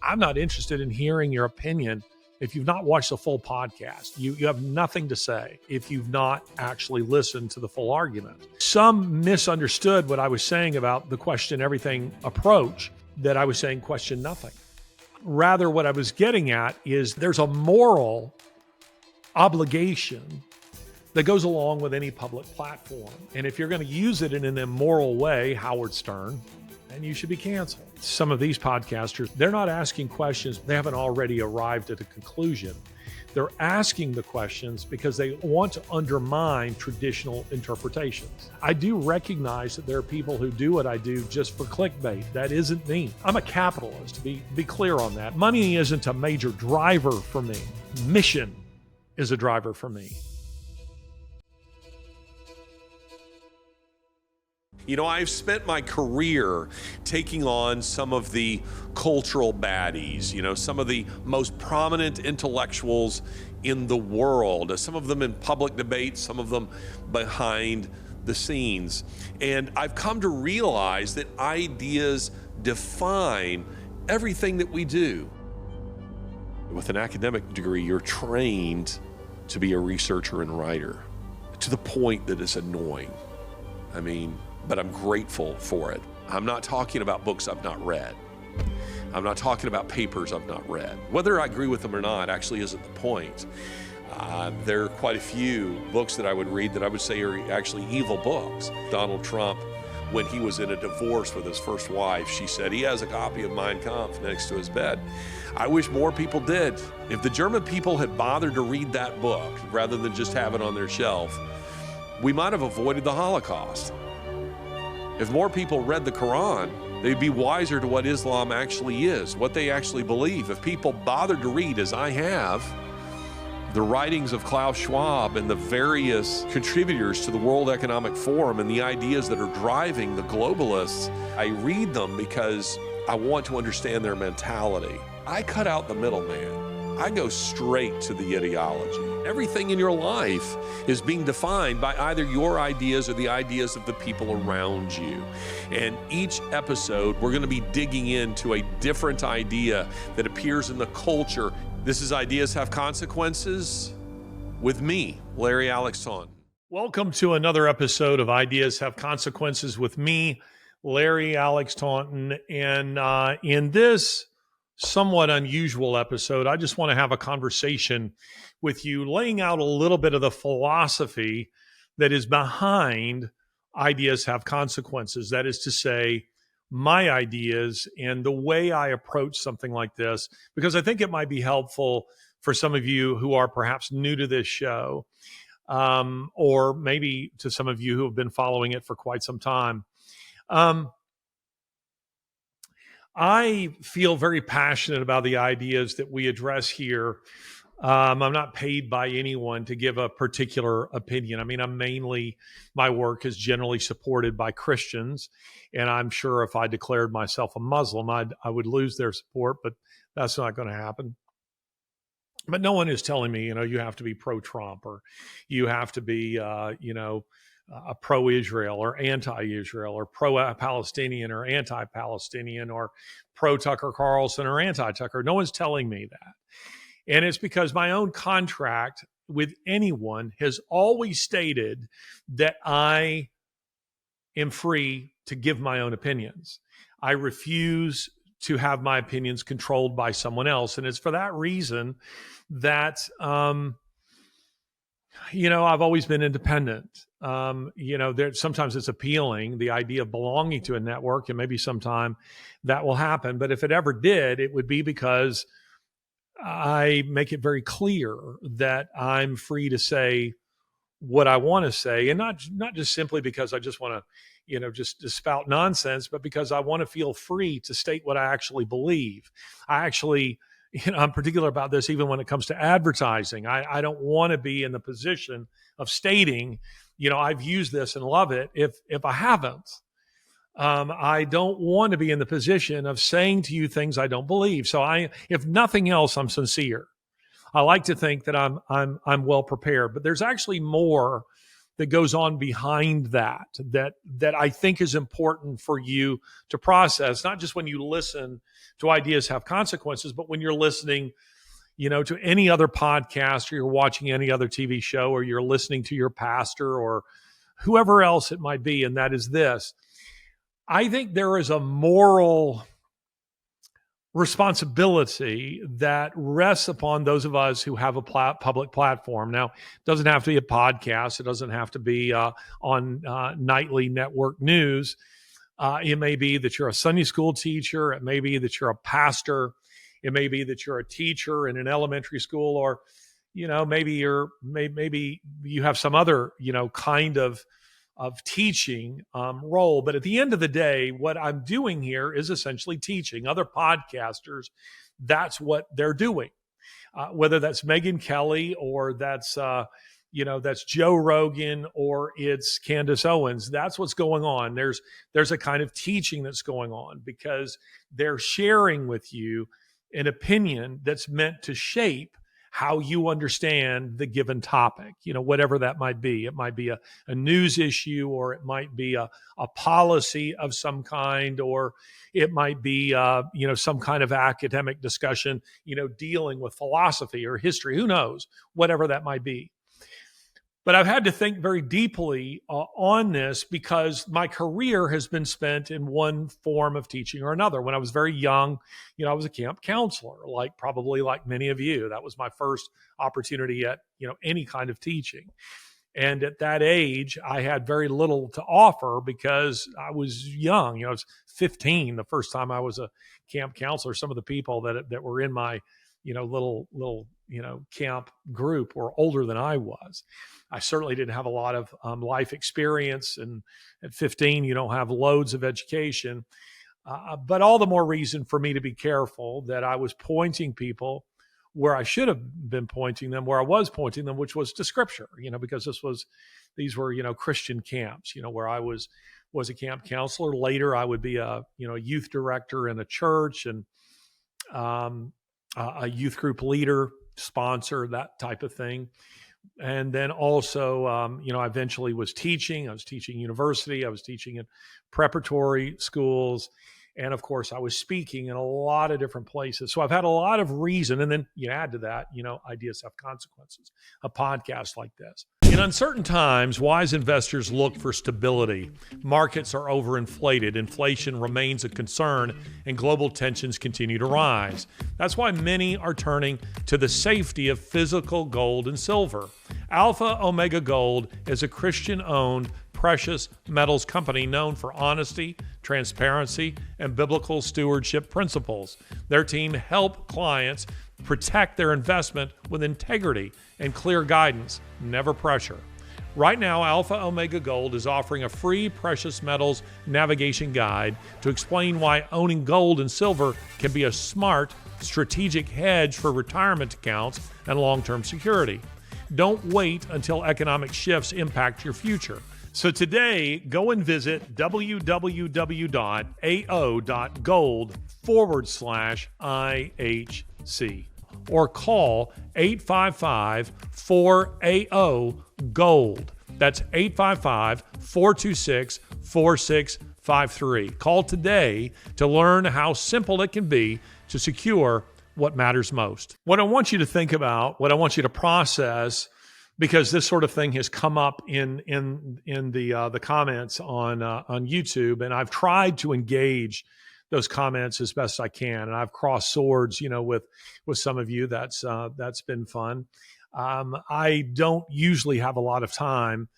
I'm not interested in hearing your opinion. If you've not watched the full podcast, you have nothing to say if you've not actually listened to the full argument. Some misunderstood what I was saying about the question everything approach, that I was saying question nothing. Rather, what I was getting at is there's a moral obligation that goes along with any public platform. And if you're going to use it in an immoral way, Howard Stern, then you should be canceled. Some of these podcasters, they're not asking questions. They haven't already arrived at a conclusion. They're asking the questions because they want to undermine traditional interpretations. I do recognize that there are people who do what I do just for clickbait. That isn't me. I'm a capitalist, be clear on that. Money isn't a major driver for me. Mission is a driver for me. You know, I've spent my career taking on some of the cultural baddies, some of the most prominent intellectuals in the world, some of them in public debate, some of them behind the scenes. And I've come to realize that ideas define everything that we do. With an academic degree, you're trained to be a researcher and writer to the point that it's annoying. But I'm grateful for it. I'm not talking about books I've not read. I'm not talking about papers I've not read. Whether I agree with them or not actually isn't the point. There are quite a few books that I would read that I would say are actually evil books. Donald Trump, when he was in a divorce with his first wife, she said he has a copy of Mein Kampf next to his bed. I wish more people did. If the German people had bothered to read that book rather than just have it on their shelf, we might have avoided the Holocaust. If more people read the Quran, they'd be wiser to what Islam actually is, what they actually believe. If people bothered to read, as I have, the writings of Klaus Schwab and the various contributors to the World Economic Forum and the ideas that are driving the globalists, I read them because I want to understand their mentality. I cut out the middleman. I go straight to the ideology. Everything in your life is being defined by either your ideas or the ideas of the people around you. And each episode, we're going to be digging into a different idea that appears in the culture. This is Ideas Have Consequences with me, Larry Alex Taunton. Welcome to another episode of Ideas Have Consequences with me, Larry Alex Taunton. And in this somewhat unusual episode, I just want to have a conversation with you, laying out a little bit of the philosophy that is behind Ideas Have Consequences. That is to say, my ideas and the way I approach something like this, because I think it might be helpful for some of you who are perhaps new to this show, or maybe to some of you who have been following it for quite some time. I feel very passionate about the ideas that we address here. I'm not paid by anyone to give a particular opinion. My work is generally supported by Christians, and I'm sure if I declared myself a Muslim, I would lose their support, but that's not going to happen. But no one is telling me, you have to be pro-Trump, or you have to be, a pro-Israel or anti-Israel, or pro-Palestinian or anti-Palestinian, or pro-Tucker Carlson or anti-Tucker. No one's telling me that. And it's because my own contract with anyone has always stated that I am free to give my own opinions. I refuse to have my opinions controlled by someone else. And it's for that reason that, I've always been independent. Sometimes it's appealing, the idea of belonging to a network, and maybe sometime that will happen. But if it ever did, it would be because I make it very clear that I'm free to say what I want to say, and not just simply because I just want to, just to spout nonsense, but because I want to feel free to state what I actually believe. I'm particular about this even when it comes to advertising. I don't want to be in the position of stating, I've used this and love it if I haven't. I don't want to be in the position of saying to you things I don't believe. So if nothing else, I'm sincere. I like to think that I'm well prepared, but there's actually more that goes on behind that I think is important for you to process, not just when you listen to Ideas Have Consequences, but when you're listening, to any other podcast, or you're watching any other TV show, or you're listening to your pastor or whoever else it might be. And that is this: I think there is a moral responsibility that rests upon those of us who have a public platform. Now, it doesn't have to be a podcast. It doesn't have to be on nightly network news. It may be that you're a Sunday school teacher. It may be that you're a pastor. It may be that you're a teacher in an elementary school, or maybe you have some other kind of teaching role. But at the end of the day, what I'm doing here is essentially teaching. Other podcasters, that's what they're doing. Whether that's Megyn Kelly, or that's Joe Rogan, or it's Candace Owens, that's what's going on. There's a kind of teaching that's going on, because they're sharing with you an opinion that's meant to shape how you understand the given topic, whatever that might be. It might be a news issue, or it might be a policy of some kind, or it might be, some kind of academic discussion, dealing with philosophy or history, who knows, whatever that might be. But I've had to think very deeply on this, because my career has been spent in one form of teaching or another. When I was very young, I was a camp counselor, probably like many of you. That was my first opportunity at, any kind of teaching. And at that age, I had very little to offer, because I was young. I was 15 the first time I was a camp counselor. Some of the people that were in my little camp group were older than I was. I certainly didn't have a lot of life experience, and at 15 you don't have loads of education, but all the more reason for me to be careful that I was pointing people where I should have been pointing them, where I was pointing them, which was to Scripture, because these were Christian camps, where I was a camp counselor. Later I would be a youth director in a church, and a youth group leader, sponsor, that type of thing. And then also, I eventually was teaching. I was teaching university. I was teaching in preparatory schools. And of course, I was speaking in a lot of different places. So I've had a lot of reason. And then you add to that, Ideas Have Consequences, a podcast like this. In uncertain times, wise investors look for stability. Markets are overinflated. Inflation remains a concern, and global tensions continue to rise. That's why many are turning to the safety of physical gold and silver. AlphaOmega Gold is a Christian-owned precious metals company known for honesty, transparency, and biblical stewardship principles. Their team help clients protect their investment with integrity and clear guidance, never pressure. Right now, AlphaOmega Gold is offering a free precious metals navigation guide to explain why owning gold and silver can be a smart, strategic hedge for retirement accounts and long-term security. Don't wait until economic shifts impact your future. So today, go and visit www.ao.gold/IHC or call 855-4AO-GOLD. That's 855-426-4653. Call today to learn how simple it can be to secure what matters most. What I want you to think about, what I want you to process, because this sort of thing has come up in the comments on YouTube, and I've tried to engage those comments as best I can, and I've crossed swords, with some of you. That's been fun. I don't usually have a lot of time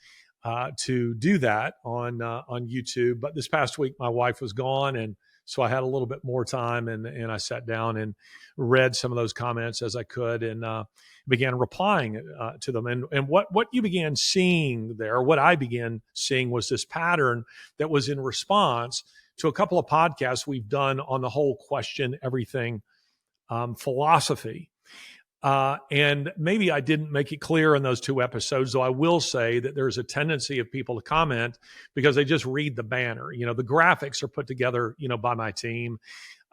to do that on YouTube, but this past week my wife was gone, and so I had a little bit more time, and I sat down and read some of those comments as I could, and began replying to them. And what you began seeing there, what I began seeing, was this pattern that was in response to a couple of podcasts we've done on the whole question everything philosophy. And maybe I didn't make it clear in those two episodes, though I will say that there's a tendency of people to comment because they just read the banner. The graphics are put together, by my team.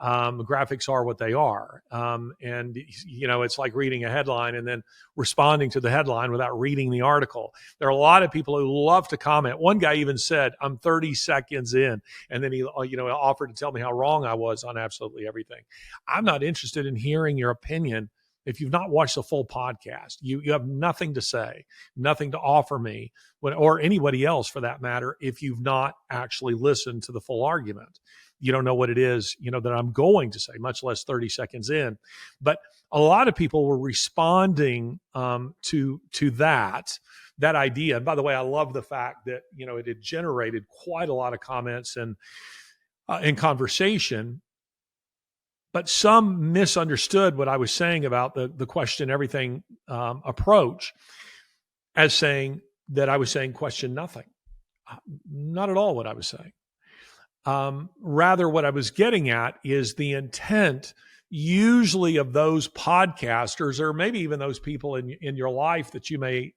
Graphics are what they are. And, it's like reading a headline and then responding to the headline without reading the article. There are a lot of people who love to comment. One guy even said, I'm 30 seconds in. And then he, offered to tell me how wrong I was on absolutely everything. I'm not interested in hearing your opinion. If you've not watched the full podcast, you have nothing to say, nothing to offer me, or anybody else for that matter, if you've not actually listened to the full argument. You don't know what it is, that I'm going to say, much less 30 seconds in. But a lot of people were responding to that idea. And by the way, I love the fact that, it had generated quite a lot of comments and conversation. But some misunderstood what I was saying about the question everything approach as saying that I was saying question nothing. Not at all what I was saying. Rather, what I was getting at is the intent usually of those podcasters, or maybe even those people in your life that you may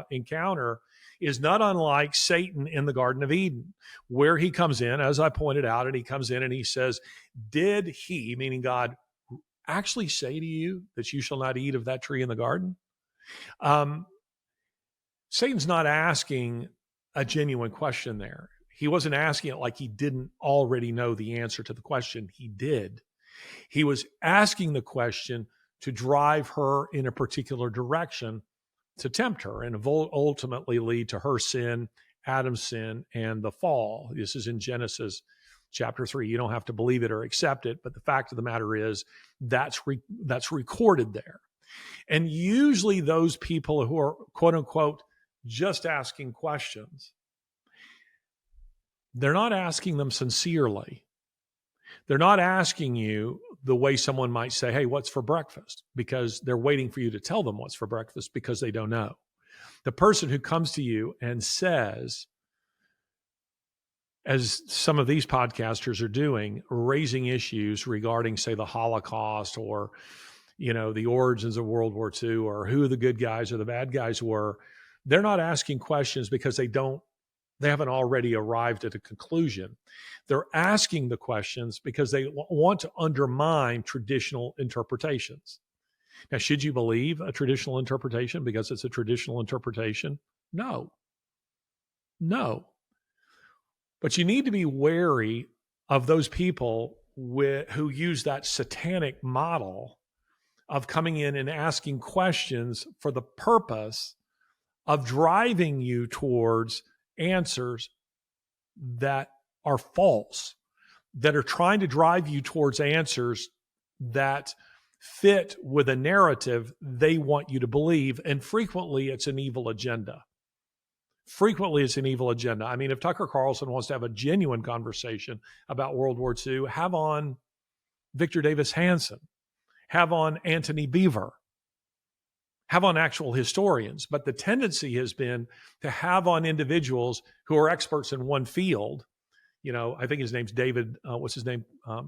encounter, is not unlike Satan in the Garden of Eden, where he comes in, as I pointed out, and he comes in and he says, did he, meaning God, actually say to you that you shall not eat of that tree in the garden? Satan's not asking a genuine question there. He wasn't asking it like he didn't already know the answer to the question. He did. He was asking the question to drive her in a particular direction, to tempt her, and ultimately lead to her sin, Adam's sin, and the fall. This is in Genesis chapter 3. You don't have to believe it or accept it, but the fact of the matter is that's recorded there. And usually those people who are, quote unquote, just asking questions, they're not asking them sincerely. They're not asking you the way someone might say, hey, what's for breakfast? Because they're waiting for you to tell them what's for breakfast because they don't know. The person who comes to you and says, as some of these podcasters are doing, raising issues regarding, say, the Holocaust or, the origins of World War II or who the good guys or the bad guys were, they're not asking questions because they haven't already arrived at a conclusion. They're asking the questions because they want to undermine traditional interpretations. Now, should you believe a traditional interpretation because it's a traditional interpretation? No. But you need to be wary of those people who use that satanic model of coming in and asking questions for the purpose of driving you towards answers that are false, that are trying to drive you towards answers that fit with a narrative they want you to believe. And frequently it's an evil agenda. I mean, if Tucker Carlson wants to have a genuine conversation about World War II, have on Victor Davis Hanson, have on Anthony Beaver, have on actual historians. But the tendency has been to have on individuals who are experts in one field. I think his name's David, what's his name?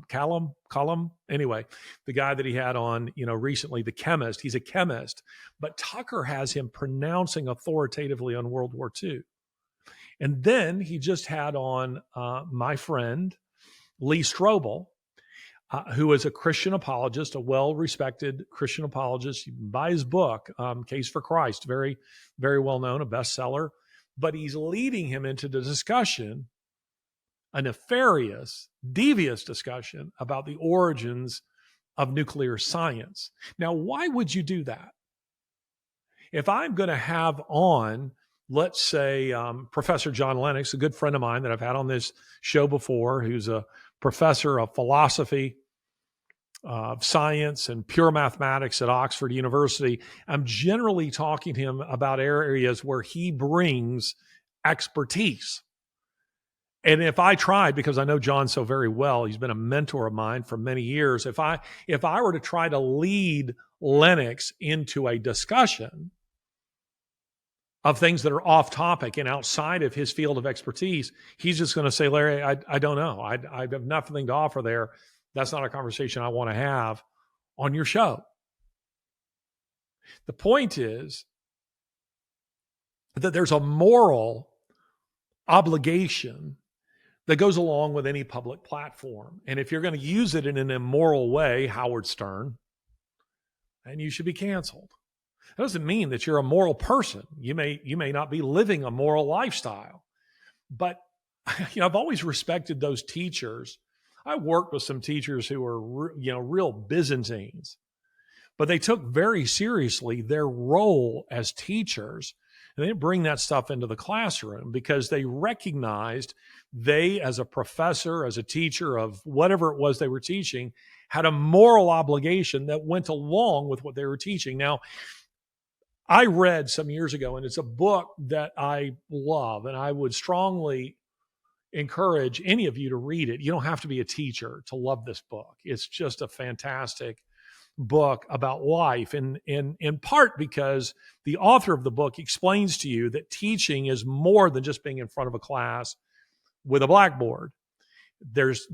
Callum. Anyway, the guy that he had on, recently, the chemist, he's a chemist, but Tucker has him pronouncing authoritatively on World War II. And then he just had on my friend, Lee Strobel, who is a Christian apologist, a well-respected Christian apologist. You can buy his book, Case for Christ, very, very well-known, a bestseller, but he's leading him into the discussion, a nefarious, devious discussion about the origins of nuclear science. Now, why would you do that? If I'm going to have on, let's say, Professor John Lennox, a good friend of mine that I've had on this show before, who's a professor of philosophy, of science, and pure mathematics at Oxford University, I'm generally talking to him about areas where he brings expertise. And if I tried, because I know John so very well, he's been a mentor of mine for many years. If I were to try to lead Lennox into a discussion of things that are off topic and outside of his field of expertise, he's just going to say, Larry, I don't know. I have nothing to offer there. That's not a conversation I want to have on your show. The point is that there's a moral obligation that goes along with any public platform. And if you're going to use it in an immoral way, Howard Stern, then you should be canceled. That doesn't mean that you're a moral person. You may not be living a moral lifestyle. But I've always respected those teachers. I worked with some teachers who were real Byzantines, but they took very seriously their role as teachers. And they didn't bring that stuff into the classroom because they recognized they, as a professor, as a teacher of whatever it was they were teaching, had a moral obligation that went along with what they were teaching. Now, I read some years ago, and it's a book that I love, and I would strongly encourage any of you to read it. You don't have to be a teacher to love this book. It's just a fantastic book about life, and in part because the author of the book explains to you that teaching is more than just being in front of a class with a blackboard. There's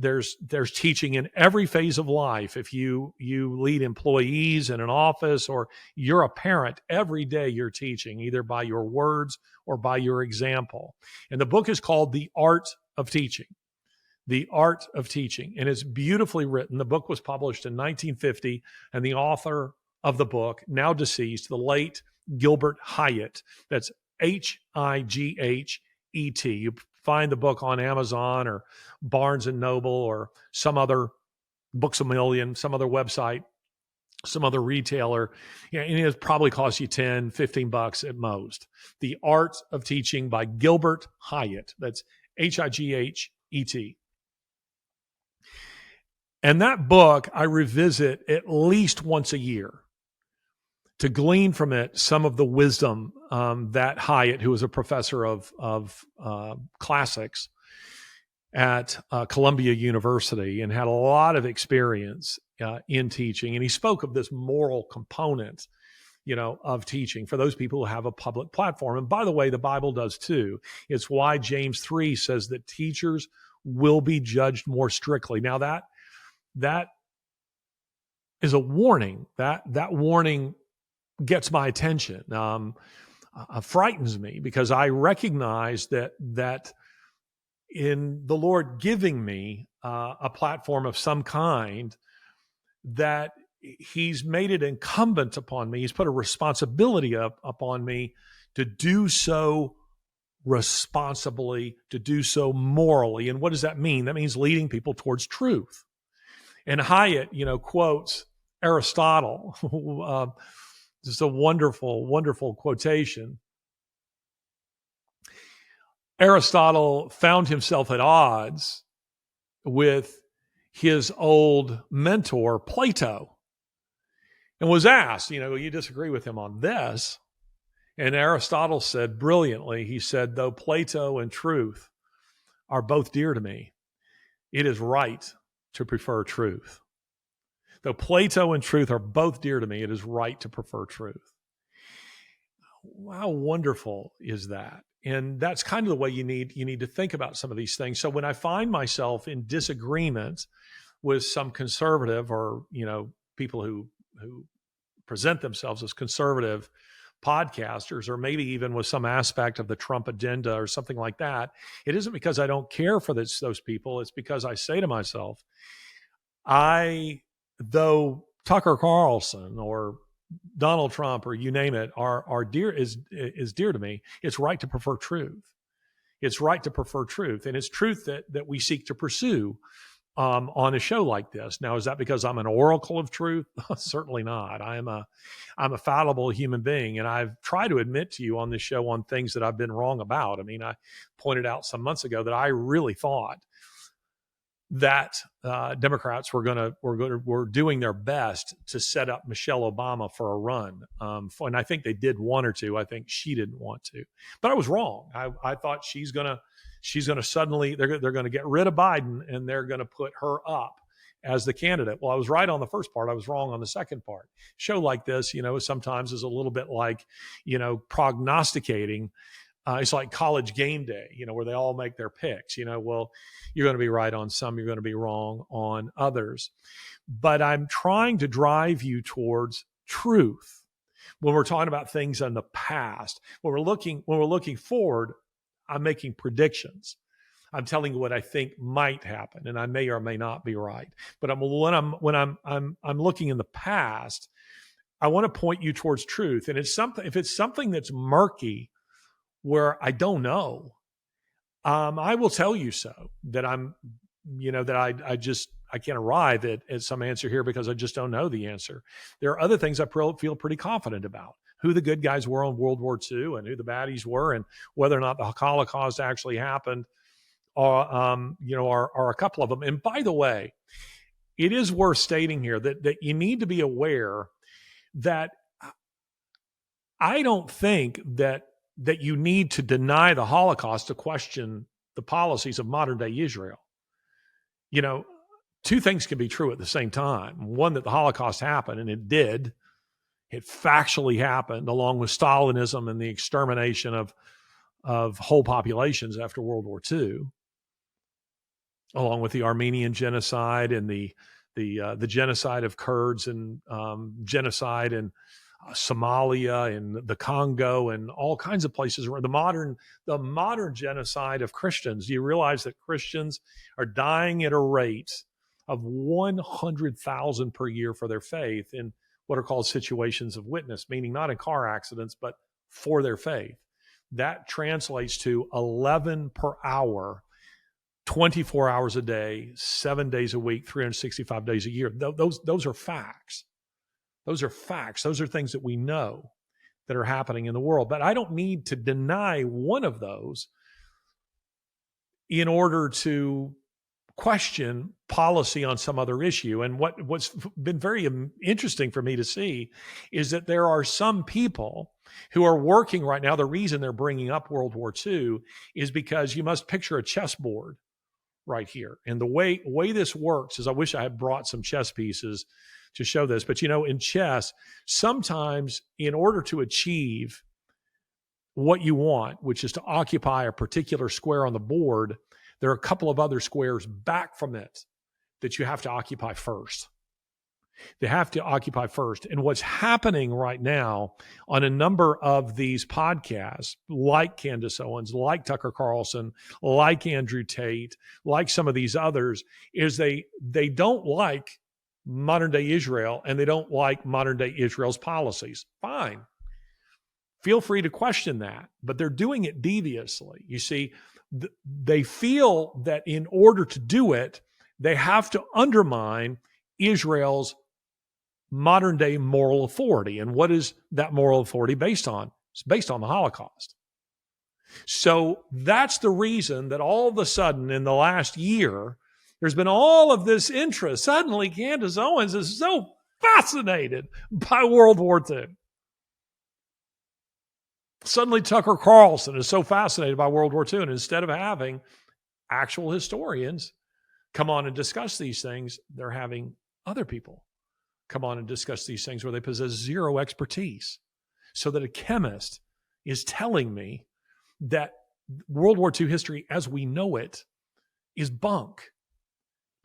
teaching in every phase of life. If you lead employees in an office, or you're a parent, every day you're teaching, either by your words or by your example. And the book is called The Art of Teaching. The Art of Teaching. And it's beautifully written. The book was published in 1950, and the author of the book, now deceased, the late Gilbert Hyatt. That's Highet. You find the book on Amazon or Barnes and Noble or some other Books A Million, some other website, some other retailer. And it probably costs you $10-15 at most. The Art of Teaching by Gilbert Hyatt. That's Highet. And that book I revisit at least once a year to glean from it some of the wisdom that Hyatt, who was a professor of classics at Columbia University and had a lot of experience in teaching. And he spoke of this moral component, of teaching for those people who have a public platform. And by the way, the Bible does too. It's why James 3 says that teachers will be judged more strictly. Now that is a warning. That warning gets my attention, frightens me, because I recognize that in the Lord giving me a platform of some kind, that he's made it incumbent upon me. He's put a responsibility upon me to do so responsibly, to do so morally. And what does that mean? That means leading people towards truth. And Hyatt, quotes Aristotle. Just a wonderful, wonderful quotation. Aristotle found himself at odds with his old mentor, Plato, and was asked, you disagree with him on this? And Aristotle said brilliantly, he said, though Plato and truth are both dear to me, it is right to prefer truth. Though Plato and truth are both dear to me, it is right to prefer truth. How wonderful is that? And that's kind of the way you need to think about some of these things. So when I find myself in disagreement with some conservative or, people who present themselves as conservative podcasters, or maybe even with some aspect of the Trump agenda or something like that, it isn't because I don't care for those people. It's because I say to myself, though Tucker Carlson or Donald Trump or you name it are dear is dear to me, it's right to prefer truth. It's right to prefer truth, and it's truth that we seek to pursue on a show like this. Now, is that because I'm an oracle of truth? Certainly not. I'm a fallible human being, and I've tried to admit to you on this show on things that I've been wrong about. I mean, I pointed out some months ago that I really thought that Democrats were doing their best to set up Michelle Obama for a run, and I think they did one or two. I think she didn't want to, but I was wrong. I thought she's gonna suddenly they're gonna get rid of Biden and they're gonna put her up as the candidate. Well, I was right on the first part. I was wrong on the second part. Show like this, sometimes is a little bit like prognosticating. It's like College Game Day, where they all make their picks. Well, you're going to be right on some, you're going to be wrong on others. But I'm trying to drive you towards truth when we're talking about things in the past. When we're looking forward, I'm making predictions. I'm telling you what I think might happen, and I may or may not be right. But I'm looking in the past, I want to point you towards truth. And it's something, if it's something that's murky where I don't know, I will tell you so, that I can't arrive at some answer here because I just don't know the answer. There are other things I feel pretty confident about: who the good guys were in World War II and who the baddies were, and whether or not the Holocaust actually happened, are a couple of them. And by the way, it is worth stating here that you need to be aware that I don't think that you need to deny the Holocaust to question the policies of modern day Israel. Two things can be true at the same time. One, that the Holocaust happened, and it did. It factually happened, along with Stalinism and the extermination of whole populations after World War II, along with the Armenian genocide and the genocide of Kurds, and genocide in Somalia and the Congo and all kinds of places where the modern genocide of Christians. You realize that Christians are dying at a rate of 100,000 per year for their faith in what are called situations of witness, meaning not in car accidents, but for their faith. That translates to 11 per hour, 24 hours a day, 7 days a week, 365 days a year. Those are facts. Those are facts. Those are things that we know that are happening in the world. But I don't need to deny one of those in order to question policy on some other issue. And what's been very interesting for me to see is that there are some people who are working right now. The reason they're bringing up World War II is because you must picture a chessboard right here. And the way this works is, I wish I had brought some chess pieces to show this, but in chess, sometimes in order to achieve what you want, which is to occupy a particular square on the board, there are a couple of other squares back from it that you have to occupy first. They have to occupy first. And what's happening right now on a number of these podcasts, like Candace Owens, like Tucker Carlson, like Andrew Tate, like some of these others, is they don't like modern day Israel, and they don't like modern day Israel's policies. Fine. Feel free to question that, but they're doing it deviously. You see, they feel that in order to do it, they have to undermine Israel's modern day moral authority. And what is that moral authority based on? It's based on the Holocaust. So that's the reason that all of a sudden in the last year, there's been all of this interest. Suddenly, Candace Owens is so fascinated by World War II. Suddenly, Tucker Carlson is so fascinated by World War II. And instead of having actual historians come on and discuss these things, they're having other people come on and discuss these things where they possess zero expertise. So that a chemist is telling me that World War II history as we know it is bunk.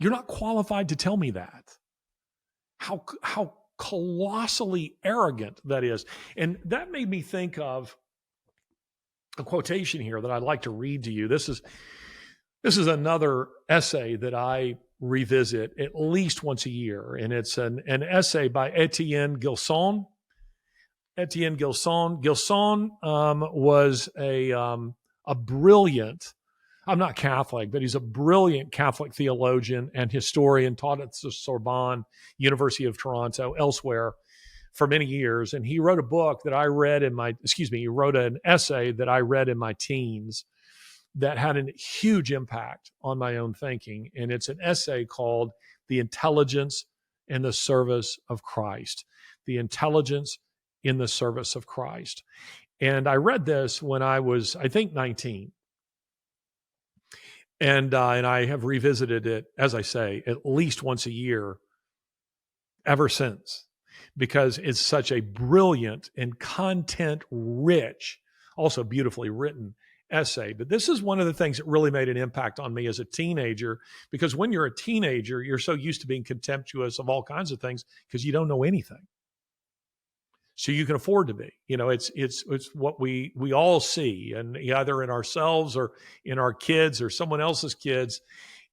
You're not qualified to tell me that. How colossally arrogant that is. And that made me think of a quotation here that I'd like to read to you. This is another essay that I revisit at least once a year, and it's an essay by Etienne Gilson. Etienne Gilson. Gilson was a brilliant, I'm not Catholic, but he's a brilliant Catholic theologian and historian, taught at the Sorbonne, University of Toronto, elsewhere for many years. And he wrote a book that I read he wrote an essay that I read in my teens that had a huge impact on my own thinking. And it's an essay called The Intelligence in the Service of Christ. The Intelligence in the Service of Christ. And I read this when I was, I think, 19. And I have revisited it, as I say, at least once a year ever since, because it's such a brilliant and content-rich, also beautifully written essay. But this is one of the things that really made an impact on me as a teenager, because when you're a teenager, you're so used to being contemptuous of all kinds of things because you don't know anything. so you can afford to be. It's what we all see, and either in ourselves or in our kids or someone else's kids.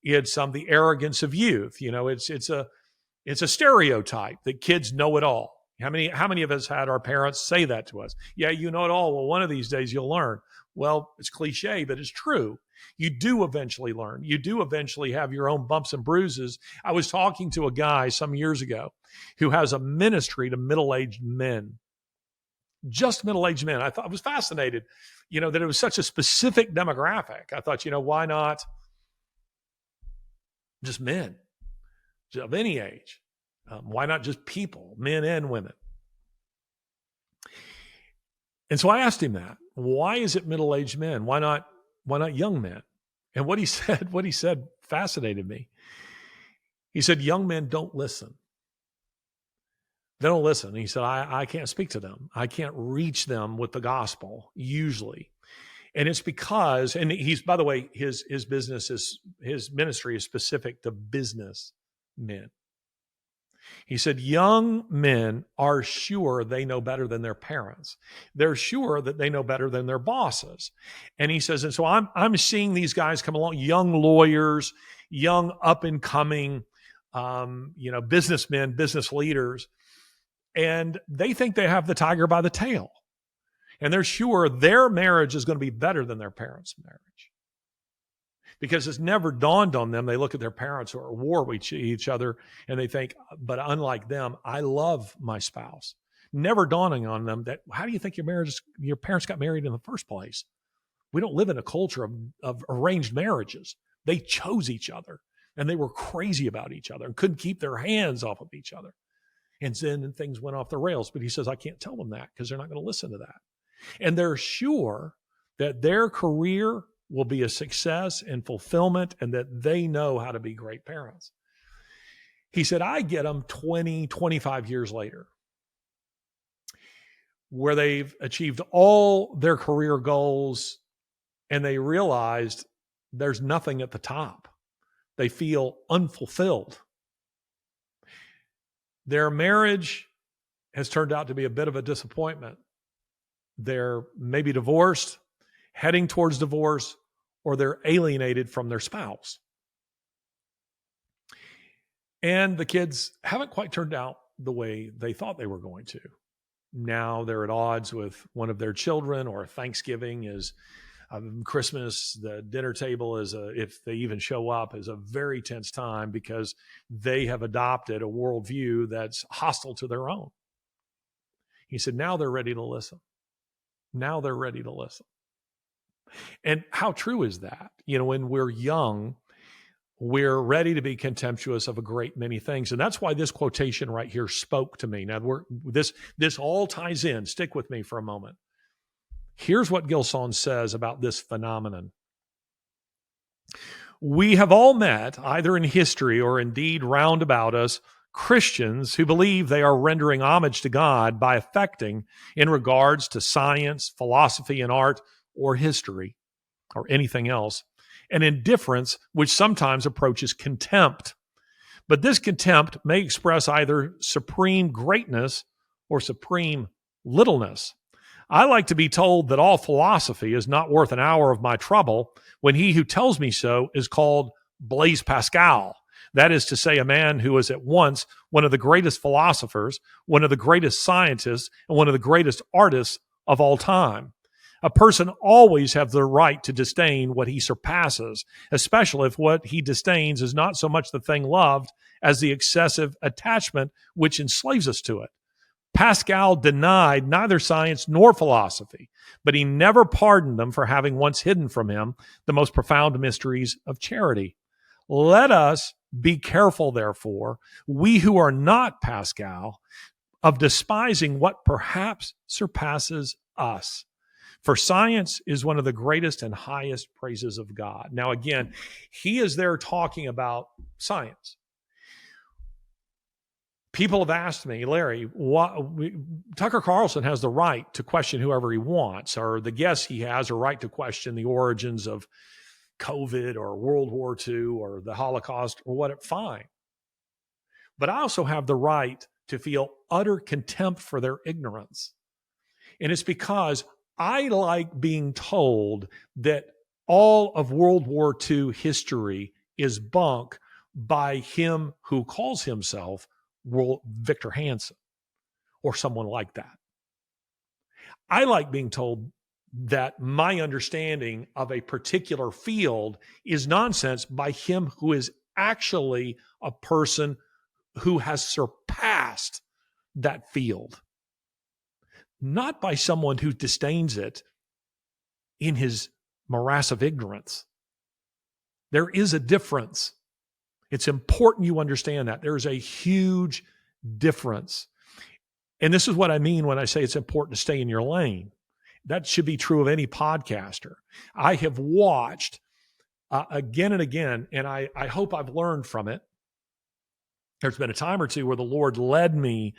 It's the arrogance of youth. It's a stereotype that kids know it all. How many of us had our parents say that to us? Yeah, you know it all. Well, one of these days you'll learn. Well, it's cliche, but it's true. You do eventually learn. You do eventually have your own bumps and bruises. I was talking to a guy some years ago who has a ministry to middle-aged men, just middle-aged men. I was fascinated, that it was such a specific demographic. I thought, why not just men of any age? Why not just people, men and women? And so I asked him that. Why is it middle-aged men? Why not young men? And what he said fascinated me. He said, young men don't listen. They don't listen. And he said, I can't speak to them. I can't reach them with the gospel usually. And it's because, and he's, by the way, his ministry is specific to business men. He said, young men are sure they know better than their parents. They're sure that they know better than their bosses. And he says, and so I'm seeing these guys come along, young lawyers, young up and coming, businessmen, business leaders, and they think they have the tiger by the tail. And they're sure their marriage is going to be better than their parents' marriage. Because it's never dawned on them. They look at their parents who are at war with each other and they think, but unlike them, I love my spouse. Never dawning on them that, how do you think your parents got married in the first place? We don't live in a culture of arranged marriages. They chose each other and they were crazy about each other and couldn't keep their hands off of each other. And then things went off the rails. But he says, I can't tell them that because they're not going to listen to that. And they're sure that their career will be a success and fulfillment and that they know how to be great parents. He said, I get them 20, 25 years later where they've achieved all their career goals and they realized there's nothing at the top. They feel unfulfilled. Their marriage has turned out to be a bit of a disappointment. They're maybe divorced, heading towards divorce, or they're alienated from their spouse. And the kids haven't quite turned out the way they thought they were going to. Now they're at odds with one of their children, or Thanksgiving is Christmas, the dinner table if they even show up, is a very tense time because they have adopted a worldview that's hostile to their own. He said, now they're ready to listen. Now they're ready to listen. And how true is that? When we're young, we're ready to be contemptuous of a great many things. And that's why this quotation right here spoke to me. Now, this all ties in. Stick with me for a moment. Here's what Gilson says about this phenomenon. We have all met, either in history or indeed round about us, Christians who believe they are rendering homage to God by affecting in regards to science, philosophy, and art, or history, or anything else, an indifference which sometimes approaches contempt. But this contempt may express either supreme greatness or supreme littleness. I like to be told that all philosophy is not worth an hour of my trouble when he who tells me so is called Blaise Pascal. That is to say, a man who was at once one of the greatest philosophers, one of the greatest scientists, and one of the greatest artists of all time. A person always has the right to disdain what he surpasses, especially if what he disdains is not so much the thing loved as the excessive attachment which enslaves us to it. Pascal denied neither science nor philosophy, but he never pardoned them for having once hidden from him the most profound mysteries of charity. Let us be careful, therefore, we who are not Pascal, of despising what perhaps surpasses us. For science is one of the greatest and highest praises of God. Now, again, he is there talking about science. People have asked me, Larry, Tucker Carlson has the right to question whoever he wants, or the guests he has a right to question the origins of COVID or World War II or the Holocaust or whatever. Fine. But I also have the right to feel utter contempt for their ignorance. And it's because I like being told that all of World War II history is bunk by him who calls himself Victor Hansen or someone like that. I like being told that my understanding of a particular field is nonsense by him who is actually a person who has surpassed that field, not by someone who disdains it in his morass of ignorance. There is a difference. It's important you understand that. There is a huge difference. And this is what I mean when I say it's important to stay in your lane. That should be true of any podcaster. I have watched again and again, and I hope I've learned from it. There's been a time or two where the Lord led me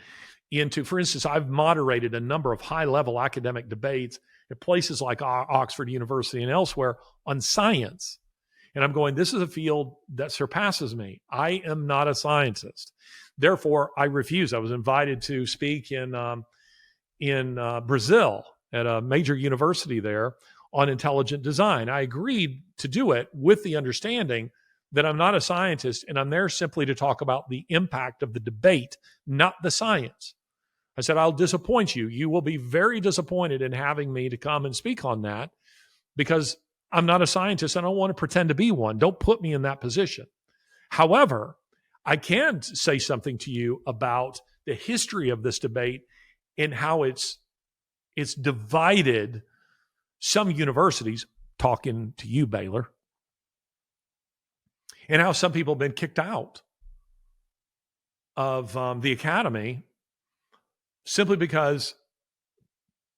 into, for instance, I've moderated a number of high-level academic debates at places like Oxford University and elsewhere on science. And I'm going, this is a field that surpasses me. I am not a scientist. Therefore, I refuse. I was invited to speak in Brazil at a major university there on intelligent design. I agreed to do it with the understanding that I'm not a scientist and I'm there simply to talk about the impact of the debate, not the science. I said, I'll disappoint you. You will be very disappointed in having me to come and speak on that because I'm not a scientist and I don't want to pretend to be one. Don't put me in that position. However, I can say something to you about the history of this debate and how it's divided some universities, talking to you, Baylor, and how some people have been kicked out of the academy simply because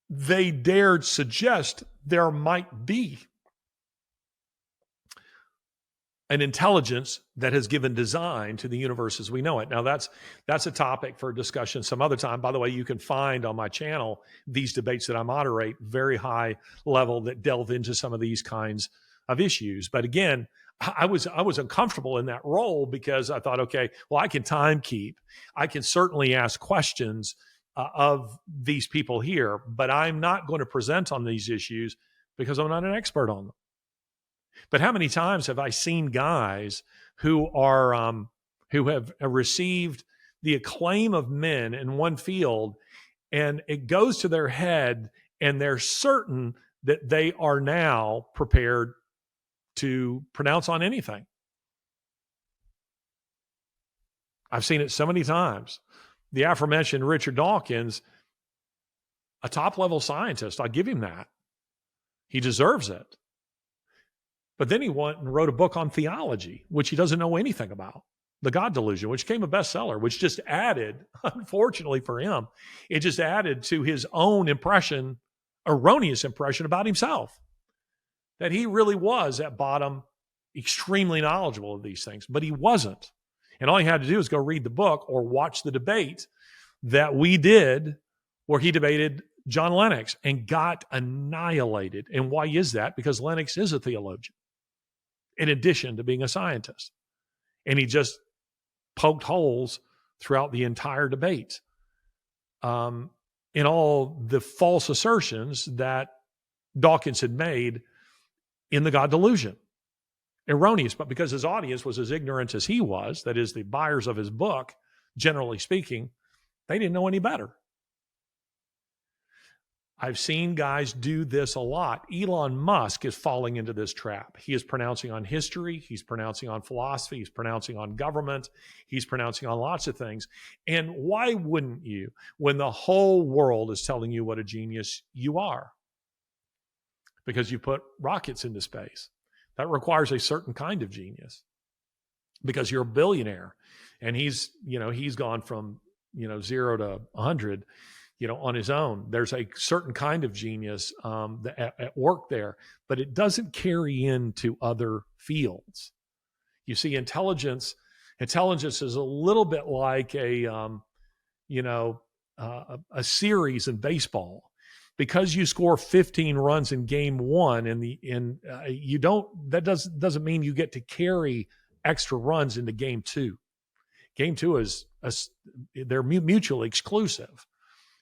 they dared suggest there might be an intelligence that has given design to the universe as we know it. Now, that's a topic for discussion some other time. By the way, you can find on my channel these debates that I moderate, very high level, that delve into some of these kinds of issues. But again, I was uncomfortable in that role because I thought, okay, well, I can time keep. I can certainly ask questions of these people here, but I'm not going to present on these issues because I'm not an expert on them. But how many times have I seen guys who have received the acclaim of men in one field, and it goes to their head, and they're certain that they are now prepared to pronounce on anything? I've seen it so many times. The aforementioned Richard Dawkins, a top-level scientist, I'll give him that. He deserves it. But then he went and wrote a book on theology, which he doesn't know anything about. The God Delusion, which became a bestseller, which just added, unfortunately for him, it just added to his own impression, erroneous impression about himself, that he really was at bottom extremely knowledgeable of these things, but he wasn't. And all he had to do was go read the book or watch the debate that we did where he debated John Lennox and got annihilated. And why is that? Because Lennox is a theologian, in addition to being a scientist. And he just poked holes throughout the entire debate in all the false assertions that Dawkins had made in the God Delusion. Erroneous, but because his audience was as ignorant as he was, that is, the buyers of his book, generally speaking, they didn't know any better. I've seen guys do this a lot. Elon Musk is falling into this trap. He is pronouncing on history. He's pronouncing on philosophy. He's pronouncing on government. He's pronouncing on lots of things. And why wouldn't you, when the whole world is telling you what a genius you are? Because you put rockets into space. That requires a certain kind of genius because you're a billionaire. And he's gone from, 0 to 100, on his own. There's a certain kind of genius at work there, but it doesn't carry into other fields. You see, intelligence is a little bit like a series in baseball. Because you score 15 runs in game one, that doesn't mean you get to carry extra runs into game two. Game two is they're mutually exclusive,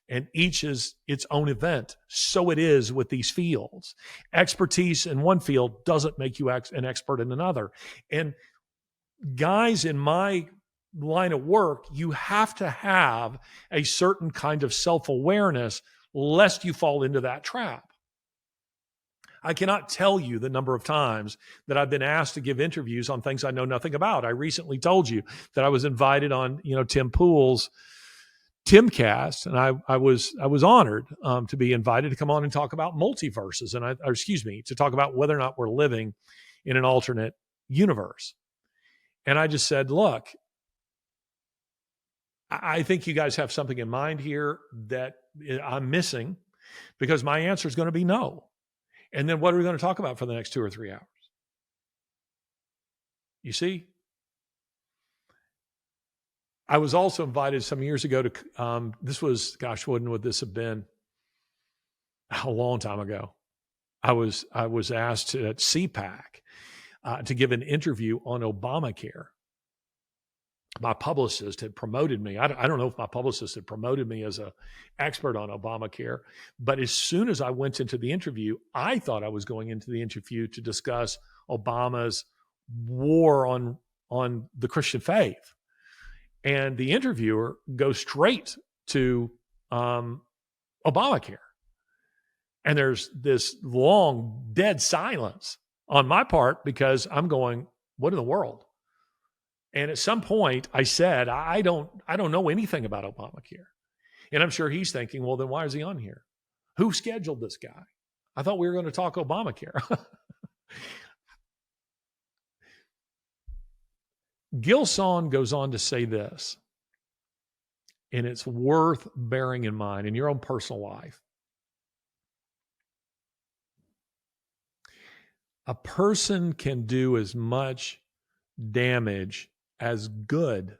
and each is its own event. So it is with these fields. Expertise in one field doesn't make you an expert in another. And guys, in my line of work, you have to have a certain kind of self-awareness lest you fall into that trap. I cannot tell you the number of times that I've been asked to give interviews on things I know nothing about. I recently told you that I was invited on, Tim Pool's Timcast, and I was honored to be invited to come on and talk about multiverses, to talk about whether or not we're living in an alternate universe. And I just said, look, I think you guys have something in mind here that I'm missing, because my answer is going to be no. And then what are we going to talk about for the next 2 or 3 hours? You see? I was also invited some years ago to, this was, gosh, when would this have been? A long time ago. I was asked at CPAC to give an interview on Obamacare. My publicist had promoted me. I don't know if my publicist had promoted me as an expert on Obamacare, but as soon as I went into the interview, I thought I was going into the interview to discuss Obama's war on the Christian faith. And the interviewer goes straight to Obamacare. And there's this long, dead silence on my part, because I'm going, what in the world? And at some point I said, I don't know anything about Obamacare. And I'm sure he's thinking, well, then why is he on here? Who scheduled this guy? I thought we were going to talk Obamacare. Gilson goes on to say this, and it's worth bearing in mind in your own personal life. A person can do as much damage as good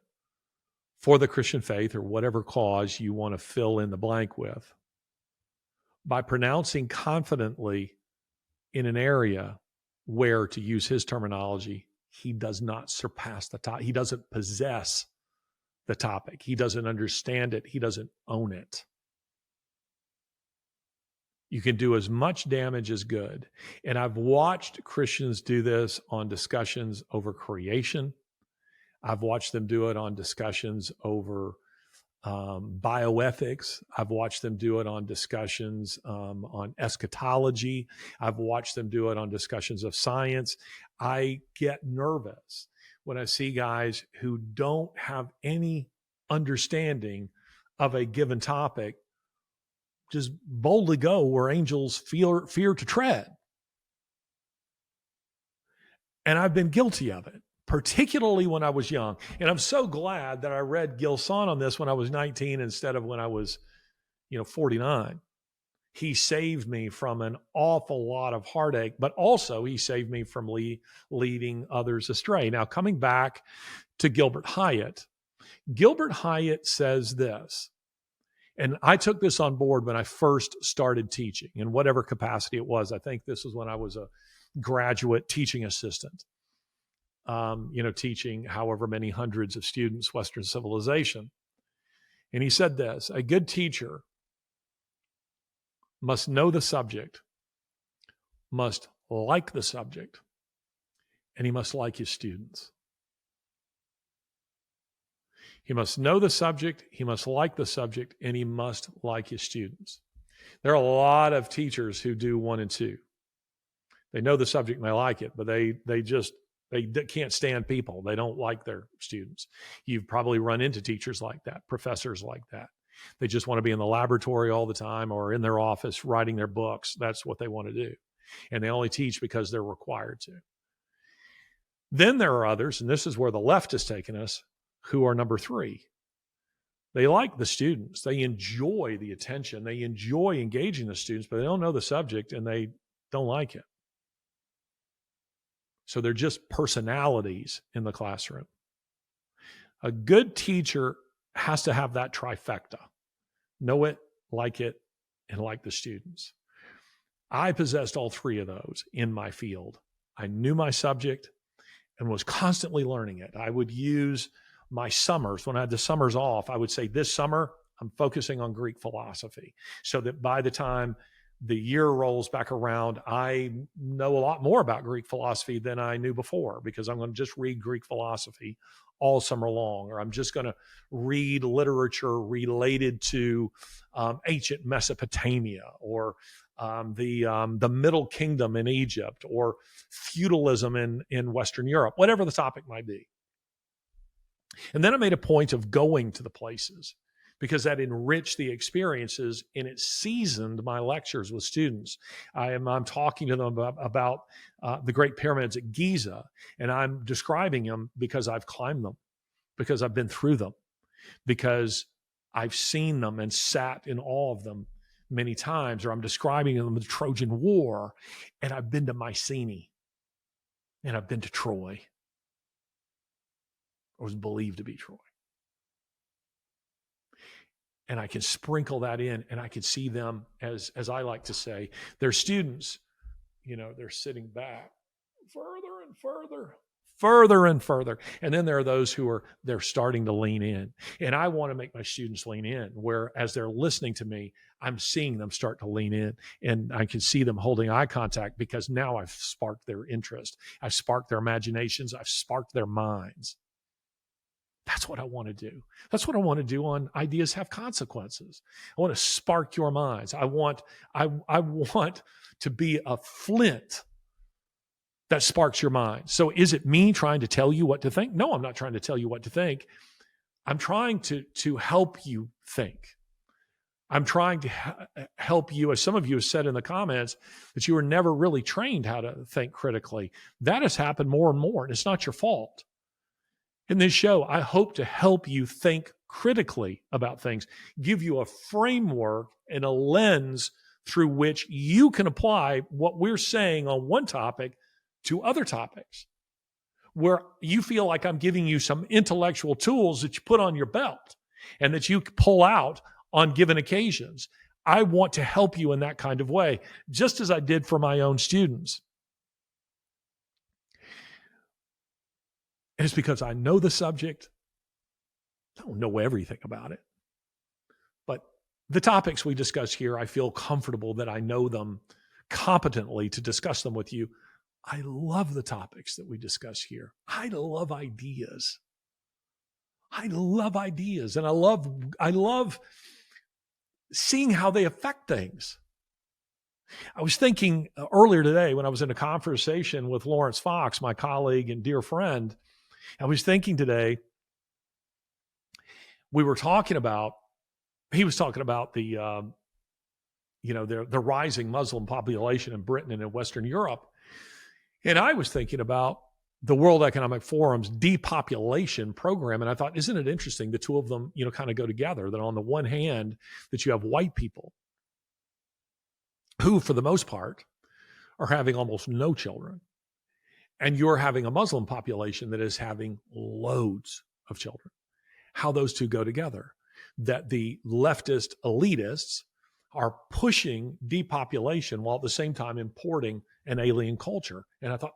for the Christian faith, or whatever cause you want to fill in the blank with, by pronouncing confidently in an area where, to use his terminology, he does not surpass the top. He doesn't possess the topic. He doesn't understand it. He doesn't own it. You can do as much damage as good. And I've watched Christians do this on discussions over creation. I've watched them do it on discussions over bioethics. I've watched them do it on discussions on eschatology. I've watched them do it on discussions of science. I get nervous when I see guys who don't have any understanding of a given topic just boldly go where angels fear to tread. And I've been guilty of it, particularly when I was young. And I'm so glad that I read Gilson on this when I was 19 instead of when I was, 49. He saved me from an awful lot of heartache, but also he saved me from leading others astray. Now, coming back to Gilbert Hyatt says this, and I took this on board when I first started teaching, in whatever capacity it was. I think this was when I was a graduate teaching assistant, teaching however many hundreds of students Western civilization. And he said this: a good teacher must know the subject, must like the subject, and he must like his students. He must know the subject, he must like the subject, and he must like his students. There are a lot of teachers who do 1 and 2. They know the subject and they like it, but they can't stand people. They don't like their students. You've probably run into teachers like that, professors like that. They just want to be in the laboratory all the time or in their office writing their books. That's what they want to do. And they only teach because they're required to. Then there are others, and this is where the left has taken us, who are number 3. They like the students. They enjoy the attention. They enjoy engaging the students, but they don't know the subject and they don't like it. So they're just personalities in the classroom. A good teacher has to have that trifecta: know it, and like the students. I possessed all 3 of those in my field. I knew my subject and was constantly learning it. I would use my summers, when I had the summers off, I would say this summer, I'm focusing on Greek philosophy, so that by the time the year rolls back around, I know a lot more about Greek philosophy than I knew before, because I'm going to just read Greek philosophy all summer long, or I'm just going to read literature related to ancient Mesopotamia, or the Middle Kingdom in Egypt, or feudalism in Western Europe, whatever the topic might be. And then I made a point of going to the places, because that enriched the experiences and it seasoned my lectures with students. I'm talking to them about the Great Pyramids at Giza, and I'm describing them because I've climbed them, because I've been through them, because I've seen them and sat in awe of them many times, or I'm describing them the Trojan War, and I've been to Mycenae, and I've been to Troy, or was believed to be Troy. And I can sprinkle that in, and I can see them, as I like to say, they're students, they're sitting back further and further. And then there are those they're starting to lean in. And I want to make my students lean in, where as they're listening to me, I'm seeing them start to lean in, and I can see them holding eye contact, because now I've sparked their interest. I've sparked their imaginations. I've sparked their minds. That's what I want to do. That's what I want to do on Ideas Have Consequences. I want to spark your minds. I want to be a flint that sparks your mind. So is it me trying to tell you what to think? No, I'm not trying to tell you what to think. I'm trying to help you think. I'm trying to help you, as some of you have said in the comments, that you were never really trained how to think critically. That has happened more and more, and it's not your fault. In this show, I hope to help you think critically about things, give you a framework and a lens through which you can apply what we're saying on one topic to other topics, where you feel like I'm giving you some intellectual tools that you put on your belt and that you pull out on given occasions. I want to help you in that kind of way, just as I did for my own students. And it's because I know the subject. I don't know everything about it. But the topics we discuss here, I feel comfortable that I know them competently to discuss them with you. I love the topics that we discuss here. I love ideas. And I love seeing how they affect things. I was thinking earlier today, when I was in a conversation with Lawrence Fox, my colleague and dear friend, I was thinking today, he was talking about the rising Muslim population in Britain and in Western Europe. And I was thinking about the World Economic Forum's depopulation program. And I thought, isn't it interesting? The two of them, kind of go together, that on the one hand, that you have white people who, for the most part, are having almost no children. And you're having a Muslim population that is having loads of children. How those two go together. That the leftist elitists are pushing depopulation while at the same time importing an alien culture. And I thought,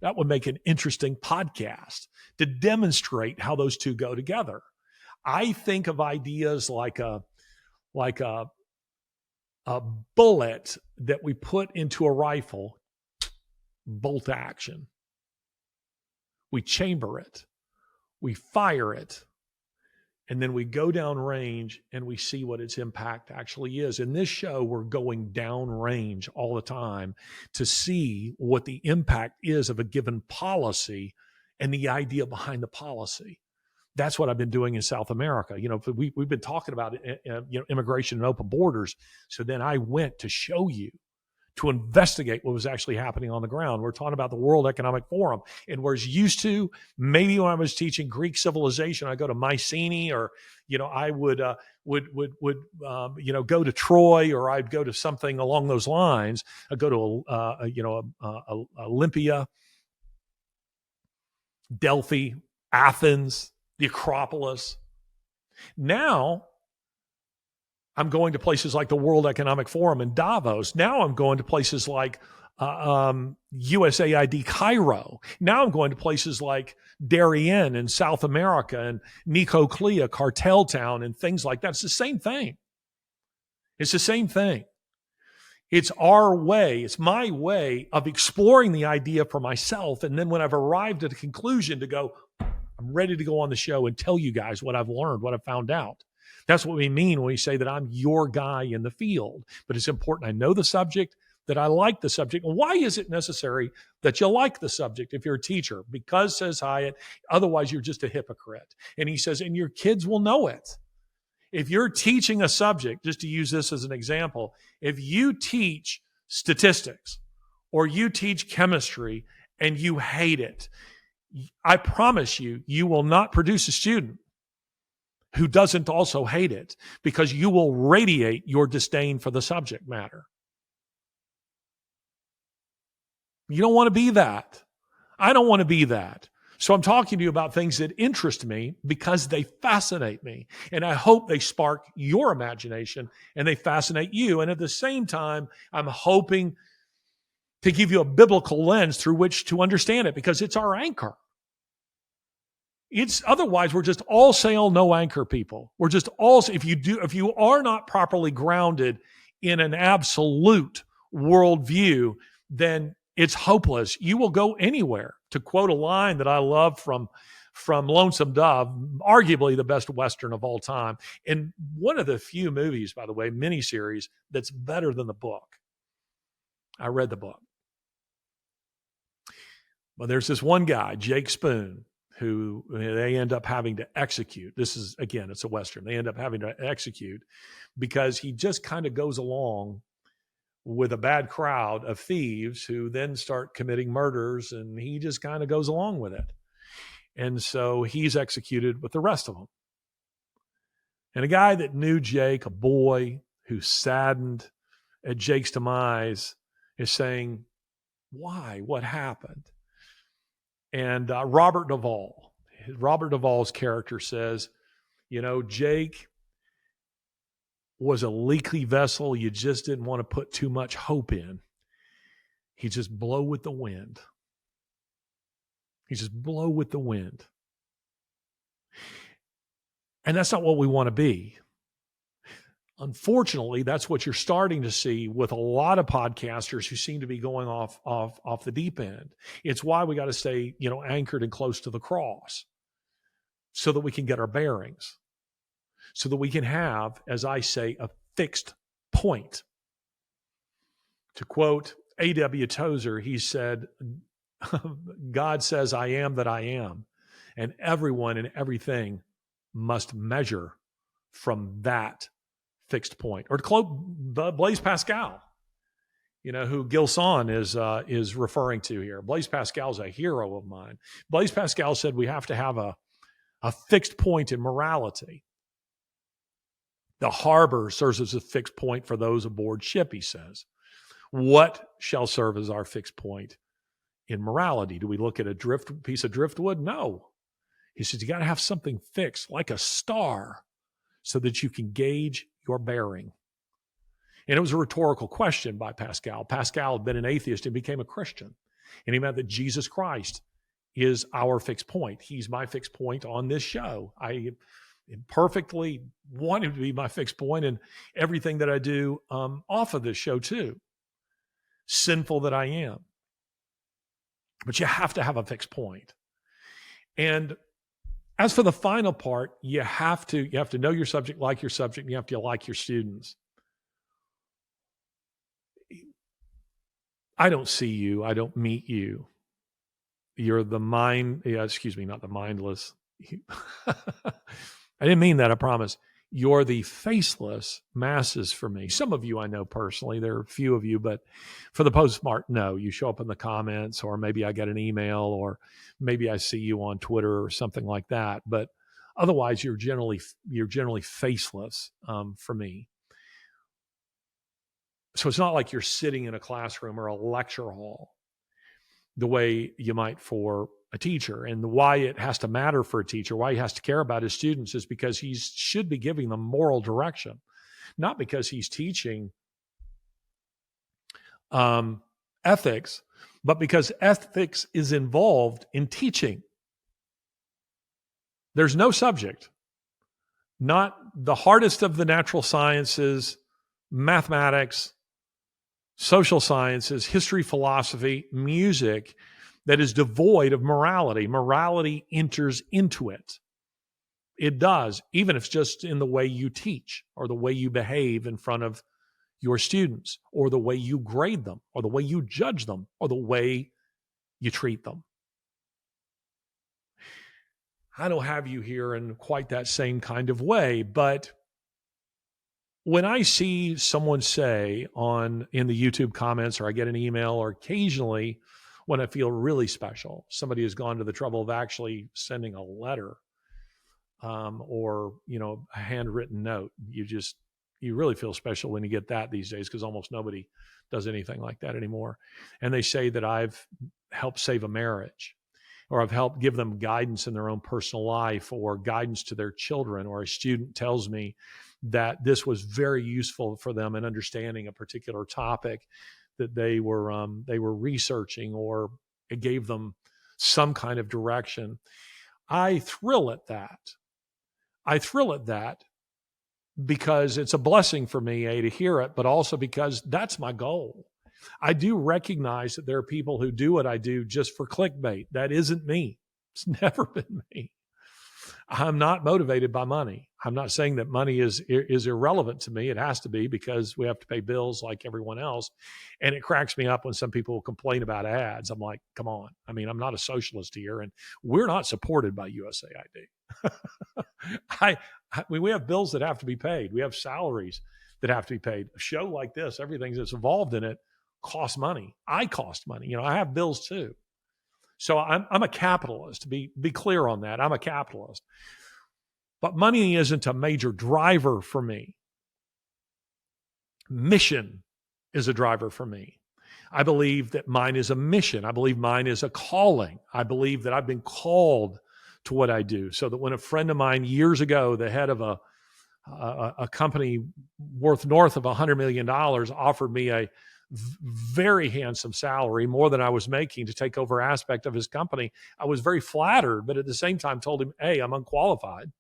that would make an interesting podcast to demonstrate how those two go together. I think of ideas like a bullet that we put into a rifle, bolt action. We chamber it, we fire it, and then we go down range and we see what its impact actually is. In this show, we're going down range all the time to see what the impact is of a given policy and the idea behind the policy. That's what I've been doing in South America. We've been talking about immigration and open borders. So then I went to show you, to investigate what was actually happening on the ground. We're talking about the World Economic Forum. And whereas used to, maybe when I was teaching Greek civilization, I go to Mycenae, or, I would go to Troy, or I'd go to something along those lines. I'd go to, Olympia, Delphi, Athens, the Acropolis. Now, I'm going to places like the World Economic Forum in Davos. Now I'm going to places like USAID Cairo. Now I'm going to places like Darien in South America and Nicoclea, Cartel Town, and things like that. It's the same thing. It's the same thing. It's our way, it's my way of exploring the idea for myself. And then when I've arrived at a conclusion, to go, I'm ready to go on the show and tell you guys what I've learned, what I've found out. That's what we mean when we say that I'm your guy in the field. But it's important I know the subject, that I like the subject. And why is it necessary that you like the subject if you're a teacher? Because, says Hyatt, otherwise you're just a hypocrite. And he says, and your kids will know it. If you're teaching a subject, just to use this as an example, if you teach statistics or you teach chemistry and you hate it, I promise you, you will not produce a student who doesn't also hate it, because you will radiate your disdain for the subject matter. You don't want to be that. I don't want to be that. So I'm talking to you about things that interest me because they fascinate me. And I hope they spark your imagination and they fascinate you. And at the same time, I'm hoping to give you a biblical lens through which to understand it, because it's our anchor. It's otherwise we're just all sail, no anchor people. We're just all, if you are not properly grounded in an absolute worldview, then it's hopeless. You will go anywhere. To quote a line that I love from Lonesome Dove, arguably the best Western of all time, and one of the few movies, by the way, miniseries, that's better than the book. I read the book. But there's this one guy, Jake Spoon, who they end up having to execute. This is, again, it's a Western. They end up having to execute because he just kind of goes along with a bad crowd of thieves who then start committing murders, and he just kind of goes along with it. And so he's executed with the rest of them. And a guy that knew Jake, a boy who's saddened at Jake's demise, is saying, why? What happened? And Robert Duvall's character says, Jake was a leaky vessel you just didn't want to put too much hope in. He just blow with the wind. He just blow with the wind. And that's not what we want to be. Unfortunately, that's what you're starting to see with a lot of podcasters who seem to be going off the deep end. It's why we got to stay, anchored and close to the cross so that we can get our bearings, so that we can have, as I say, a fixed point. To quote A.W. Tozer, he said, God says, I am that I am, and everyone and everything must measure from that fixed point. Or to quote Blaise Pascal, who Gilson is referring to here. Blaise Pascal is a hero of mine. Blaise Pascal said we have to have a fixed point in morality. The harbor serves as a fixed point for those aboard ship, he says. What shall serve as our fixed point in morality? Do we look at a piece of driftwood? No. He says you got to have something fixed, like a star, so that you can gauge your bearing. And it was a rhetorical question by Pascal. Pascal had been an atheist and became a Christian. And he meant that Jesus Christ is our fixed point. He's my fixed point on this show. I perfectly want him to be my fixed point in everything that I do off of this show too. Sinful that I am. But you have to have a fixed point. And as for the final part, you have to know your subject, like your subject, and you have to like your students. I don't see you. I don't meet you. You're the not the mindless. I didn't mean that, I promise. You're the faceless masses for me. Some of you I know personally. There are a few of you, but for the postmark, no. You show up in the comments, or maybe I get an email, or maybe I see you on Twitter or something like that. But otherwise, you're generally faceless for me. So it's not like you're sitting in a classroom or a lecture hall the way you might for a teacher. And why it has to matter for a teacher, why he has to care about his students, is because he should be giving them moral direction. not because he's teaching ethics, but because ethics is involved in teaching. There's no subject, not the hardest of the natural sciences, mathematics, social sciences, history, philosophy, music, that is devoid of morality. Morality enters into it. It does, even if it's just in the way you teach or the way you behave in front of your students or the way you grade them or the way you judge them or the way you treat them. I don't have you here in quite that same kind of way, but when I see someone say in the YouTube comments, or I get an email, or occasionally when I feel really special, somebody has gone to the trouble of actually sending a letter, or a handwritten note. You really feel special when you get that these days, because almost nobody does anything like that anymore. And they say that I've helped save a marriage, or I've helped give them guidance in their own personal life, or guidance to their children, or a student tells me that this was very useful for them in understanding a particular topic that they were researching, or it gave them some kind of direction. I thrill at that because it's a blessing for me, to hear it, but also because that's my goal. I do recognize that there are people who do what I do just for clickbait. That isn't me. It's never been me. I'm not motivated by money. I'm not saying that money is irrelevant to me. It has to be, because we have to pay bills like everyone else. And it cracks me up when some people complain about ads. I'm like, come on. I mean, I'm not a socialist here, and we're not supported by USAID. We have bills that have to be paid. We have salaries that have to be paid. A show like this, everything that's involved in it costs money. I cost money. I have bills too. So I'm a capitalist. Be clear on that. I'm a capitalist. But money isn't a major driver for me. Mission is a driver for me. I believe that mine is a mission. I believe mine is a calling. I believe that I've been called to what I do. So that when a friend of mine years ago, the head of a company worth north of $100 million, offered me a very handsome salary, more than I was making, to take over aspect of his company, I was very flattered, but at the same time told him, A, I'm unqualified,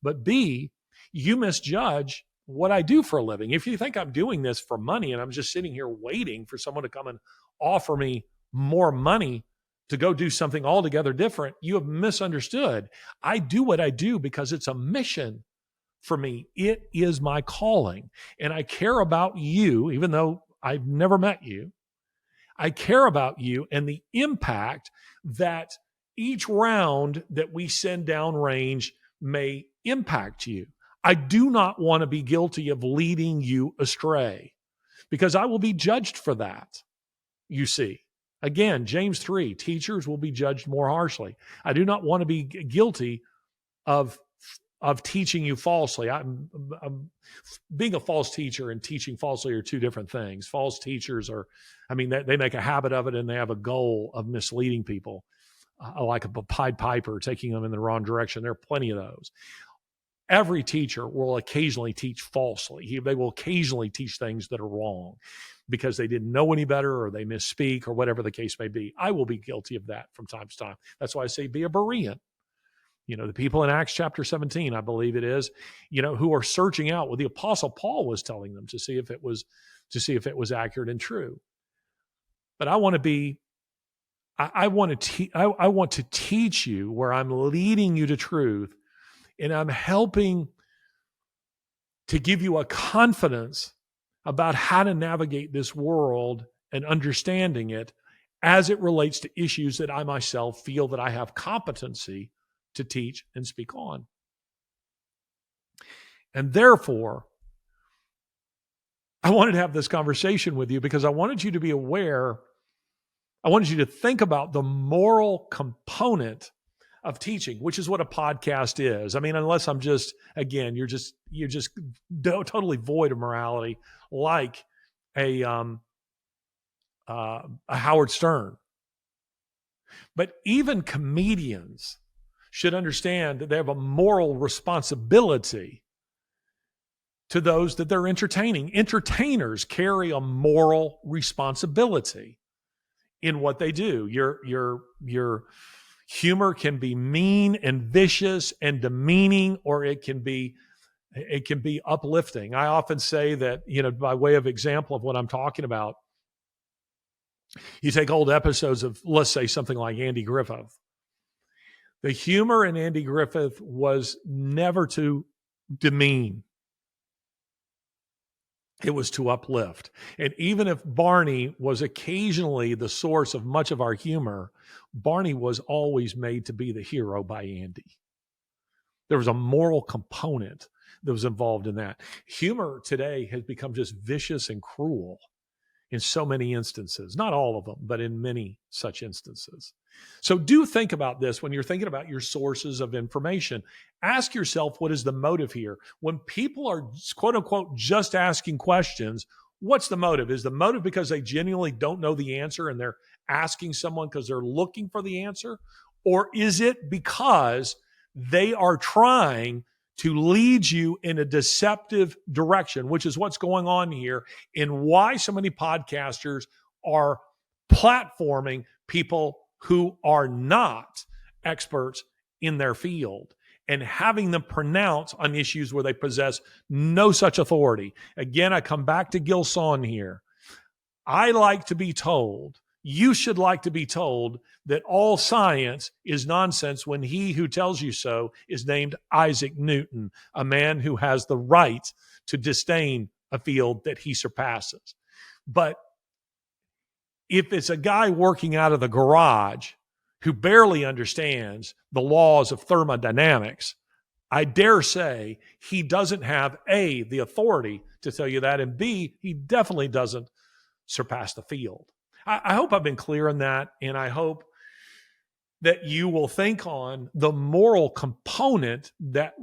but B, you misjudge what I do for a living. If you think I'm doing this for money and I'm just sitting here waiting for someone to come and offer me more money to go do something altogether different, you have misunderstood. I do what I do because it's a mission for me. It is my calling, and I care about you, even though I've never met you. I care about you and the impact that each round that we send downrange may impact you. I do not want to be guilty of leading you astray, because I will be judged for that. You see, again, James 3, teachers will be judged more harshly. I do not want to be guilty of teaching you falsely. I'm being a false teacher and teaching falsely are two different things. False teachers they make a habit of it, and they have a goal of misleading people, like a Pied Piper, taking them in the wrong direction. There are plenty of those. Every teacher will occasionally teach falsely. They will occasionally teach things that are wrong because they didn't know any better, or they misspeak, or whatever the case may be. I will be guilty of that from time to time. That's why I say be a Berean. The people in Acts chapter 17, I believe it is, who are searching out what the Apostle Paul was telling them to see if it was accurate and true. But I want to teach you where I'm leading you to truth, and I'm helping to give you a confidence about how to navigate this world and understanding it as it relates to issues that I myself feel that I have competency to teach and speak on. And therefore, I wanted to have this conversation with you because I wanted you to be aware. I wanted you to think about the moral component of teaching, which is what a podcast is. I mean, unless I'm just, again, you're just totally void of morality, like a Howard Stern. But even comedians should understand that they have a moral responsibility to those that they're entertaining. Entertainers carry a moral responsibility in what they do. Your humor can be mean and vicious and demeaning, or it can be uplifting. I often say that, by way of example of what I'm talking about, you take old episodes of, let's say, something like Andy Griffith. The humor in Andy Griffith was never to demean. It was to uplift. And even if Barney was occasionally the source of much of our humor, Barney was always made to be the hero by Andy. There was a moral component that was involved in that. Humor today has become just vicious and cruel in so many instances. Not all of them, but in many such instances. So do think about this when you're thinking about your sources of information. Ask yourself, what is the motive here? When people are, quote unquote, just asking questions, what's the motive? Is the motive because they genuinely don't know the answer and they're asking someone because they're looking for the answer? Or is it because they are trying to lead you in a deceptive direction, which is what's going on here and why so many podcasters are platforming people who are not experts in their field and having them pronounce on issues where they possess no such authority. Again, I come back to Gilson here. I like to be told, you should like to be told, that all science is nonsense when he who tells you so is named Isaac Newton, a man who has the right to disdain a field that he surpasses. But if it's a guy working out of the garage who barely understands the laws of thermodynamics, I dare say he doesn't have A, the authority to tell you that, and B, he definitely doesn't surpass the field. I hope I've been clear on that, and I hope that you will think on the moral component that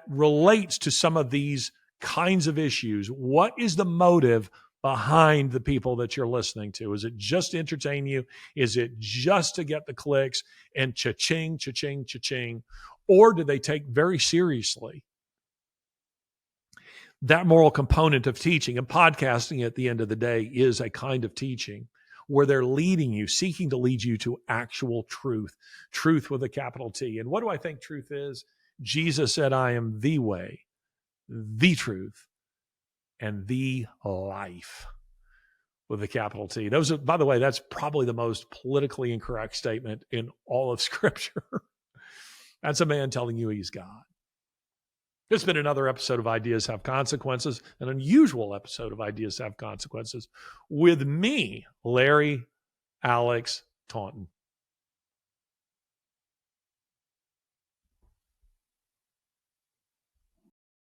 relates to some of these kinds of issues. What is the motive behind the people that you're listening to? Is it just to entertain you? Is it just to get the clicks and cha-ching, cha-ching, cha-ching? Or do they take very seriously that moral component of teaching? And podcasting at the end of the day is a kind of teaching where they're leading you, seeking to lead you to actual truth with a capital T. And what do I think truth is? Jesus said, I am the way, the truth, and the life with a capital T. Those are, by the way, that's probably the most politically incorrect statement in all of Scripture. That's a man telling you he's God. This has been another episode of Ideas Have Consequences, an unusual episode of Ideas Have Consequences with me, Larry Alex Taunton.